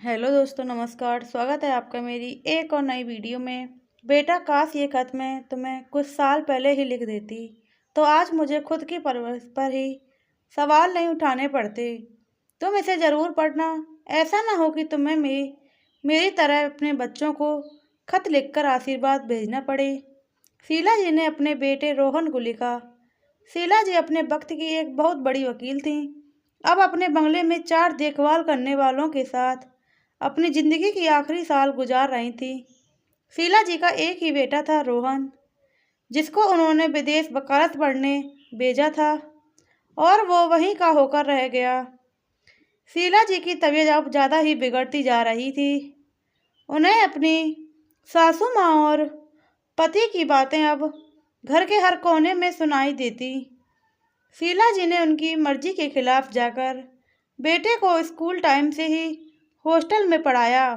Hello दोस्तों, नमस्कार। स्वागत है आपका मेरी एक और नई वीडियो में। बेटा, काश ये खत मैं तुम्हें कुछ साल पहले ही लिख देती तो आज मुझे खुद की परवरिश पर ही सवाल नहीं उठाने पड़ते। तुम इसे ज़रूर पढ़ना। ऐसा ना हो कि तुम्हें मेरी तरह अपने बच्चों को खत लिखकर आशीर्वाद भेजना पड़े। शीला जी ने अपने बेटे रोहन को लिखा। शीला जी अपने वक्त की एक बहुत बड़ी वकील थीं। अब अपने बंगले में 4 देखभाल करने वालों के साथ अपनी जिंदगी की आखिरी साल गुजार रही थी। शीला जी का एक ही बेटा था, रोहन, जिसको उन्होंने विदेश वकालत पढ़ने भेजा था और वो वहीं का होकर रह गया। शीला जी की तबीयत अब ज़्यादा ही बिगड़ती जा रही थी। उन्हें अपनी सासू माँ और पति की बातें अब घर के हर कोने में सुनाई देती। शीला जी ने उनकी मर्जी के खिलाफ जाकर बेटे को स्कूल टाइम से ही हॉस्टल में पढ़ाया,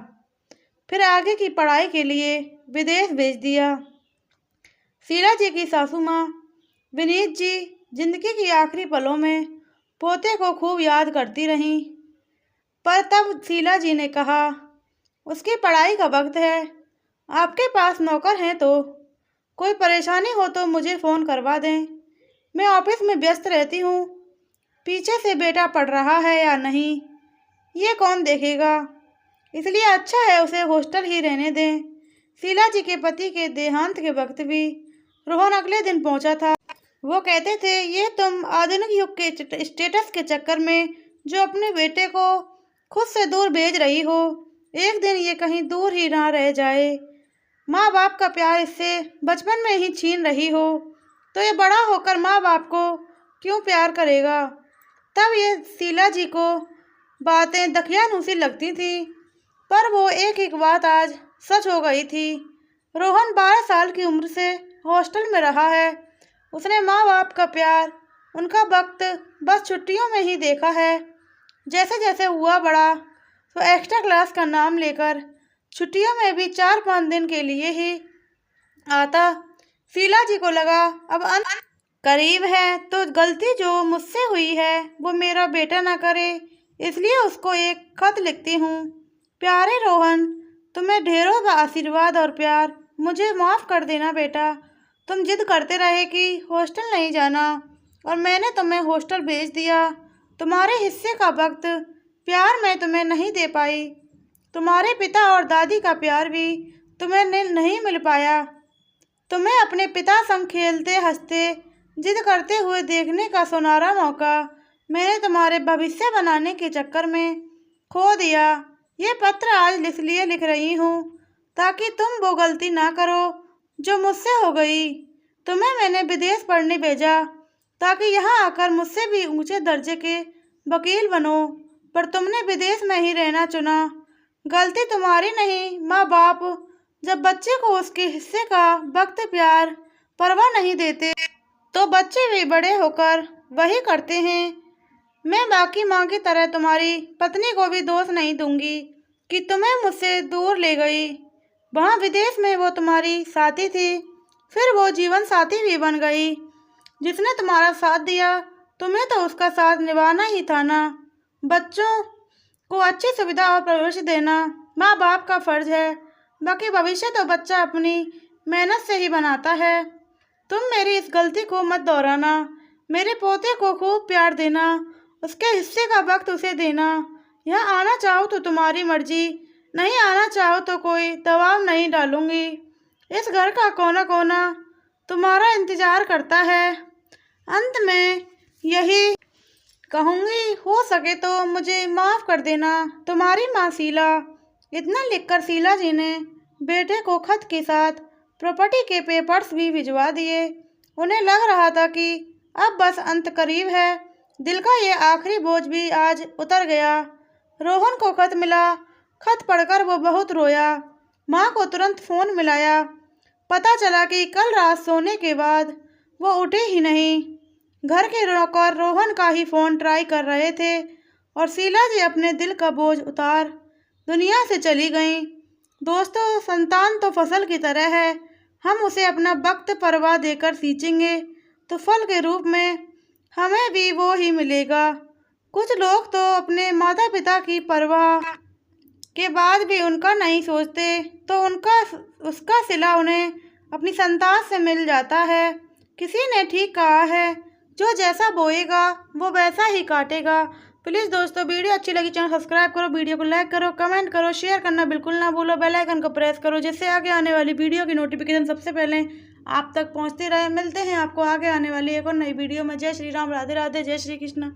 फिर आगे की पढ़ाई के लिए विदेश भेज दिया। शीला जी की सासू माँ विनीत जी जिंदगी की आखिरी पलों में पोते को खूब याद करती रहीं। पर तब शीला जी ने कहा, उसकी पढ़ाई का वक्त है, आपके पास नौकर हैं तो कोई परेशानी हो तो मुझे फ़ोन करवा दें। मैं ऑफिस में व्यस्त रहती हूँ। पीछे से बेटा पढ़ रहा है या नहीं ये कौन देखेगा, इसलिए अच्छा है उसे हॉस्टल ही रहने दें। शीला जी के पति के देहांत के वक्त भी रोहन अगले दिन पहुंचा था। वो कहते थे, ये तुम आधुनिक युग के स्टेटस के चक्कर में जो अपने बेटे को खुद से दूर भेज रही हो, एक दिन ये कहीं दूर ही ना रह जाए। माँ बाप का प्यार इससे बचपन में ही छीन रही हो तो ये बड़ा होकर माँ बाप को क्यों प्यार करेगा। तब ये शीला जी को बातें दकियानूसी लगती थी, पर वो एक एक बात आज सच हो गई थी। रोहन 12 साल की उम्र से हॉस्टल में रहा है। उसने माँ बाप का प्यार, उनका वक्त बस छुट्टियों में ही देखा है। जैसे जैसे हुआ बड़ा तो एक्स्ट्रा क्लास का नाम लेकर छुट्टियों में भी 4-5 दिन के लिए ही आता। शीला जी को लगा अब अंत करीब है तो गलती जो मुझसे हुई है वो मेरा बेटा ना करे, इसलिए उसको एक खत लिखती हूँ। प्यारे रोहन, तुम्हें ढेरों आशीर्वाद और प्यार। मुझे माफ़ कर देना बेटा। तुम जिद करते रहे कि हॉस्टल नहीं जाना और मैंने तुम्हें हॉस्टल भेज दिया। तुम्हारे हिस्से का वक्त प्यार मैं तुम्हें नहीं दे पाई। तुम्हारे पिता और दादी का प्यार भी तुम्हें नहीं मिल पाया। तुम्हें अपने पिता संग खेलते हंसते जिद करते हुए देखने का सुनहरा मौका मैंने तुम्हारे भविष्य बनाने के चक्कर में खो दिया। ये पत्र आज इसलिए लिख रही हूँ ताकि तुम वो गलती ना करो जो मुझसे हो गई। तुम्हें मैंने विदेश पढ़ने भेजा ताकि यहाँ आकर मुझसे भी ऊंचे दर्जे के वकील बनो, पर तुमने विदेश में ही रहना चुना। गलती तुम्हारी नहीं। माँ बाप जब बच्चे को उसके हिस्से का वक्त प्यार परवाह नहीं देते तो बच्चे भी बड़े होकर वही करते हैं। मैं बाकी माँ की तरह तुम्हारी पत्नी को भी दोष नहीं दूंगी कि तुम्हें मुझसे दूर ले गई। वहाँ विदेश में वो तुम्हारी साथी थी, फिर वो जीवन साथी भी बन गई। जिसने तुम्हारा साथ दिया तुम्हें तो उसका साथ निभाना ही था ना। बच्चों को अच्छी सुविधा और परवरिश देना माँ बाप का फर्ज है, बाकी भविष्य तो बच्चा अपनी मेहनत से ही बनाता है। तुम मेरी इस गलती को मत दोहराना। मेरे पोते को खूब प्यार देना, उसके हिस्से का वक्त उसे देना। यहाँ आना चाहो तो तुम्हारी मर्जी, नहीं आना चाहो तो कोई दबाव नहीं डालूंगी। इस घर का कोना कोना तुम्हारा इंतजार करता है। अंत में यही कहूँगी, हो सके तो मुझे माफ़ कर देना। तुम्हारी माँ शीला। इतना लिखकर शीला जी ने बेटे को खत के साथ प्रॉपर्टी के पेपर्स भी भिजवा दिए। उन्हें लग रहा था कि अब बस अंत करीब है। दिल का ये आखिरी बोझ भी आज उतर गया। रोहन को खत मिला। खत पढ़कर वो बहुत रोया। माँ को तुरंत फ़ोन मिलाया। पता चला कि कल रात सोने के बाद वो उठे ही नहीं। घर के नौकर रोहन का ही फ़ोन ट्राई कर रहे थे और शीला जी अपने दिल का बोझ उतार दुनिया से चली गईं। दोस्तों, संतान तो फसल की तरह है। हम उसे अपना वक्त परवाह देकर सींचेंगे तो फल के रूप में हमें भी वो ही मिलेगा। कुछ लोग तो अपने माता पिता की परवाह के बाद भी उनका नहीं सोचते तो उसका सिला उन्हें अपनी संतान से मिल जाता है। किसी ने ठीक कहा है, जो जैसा बोएगा वो वैसा ही काटेगा। प्लीज़ दोस्तों, वीडियो अच्छी लगी चैनल सब्सक्राइब करो, वीडियो को लाइक करो, कमेंट करो, शेयर करना बिल्कुल ना भूलो, बेल आइकन को प्रेस करो जिससे आगे आने वाली वीडियो की नोटिफिकेशन सबसे पहले आप तक पहुंचती रहे। मिलते हैं आपको आगे आने वाली एक और नई वीडियो में। जय श्री राम, राधे राधे, जय श्री कृष्ण।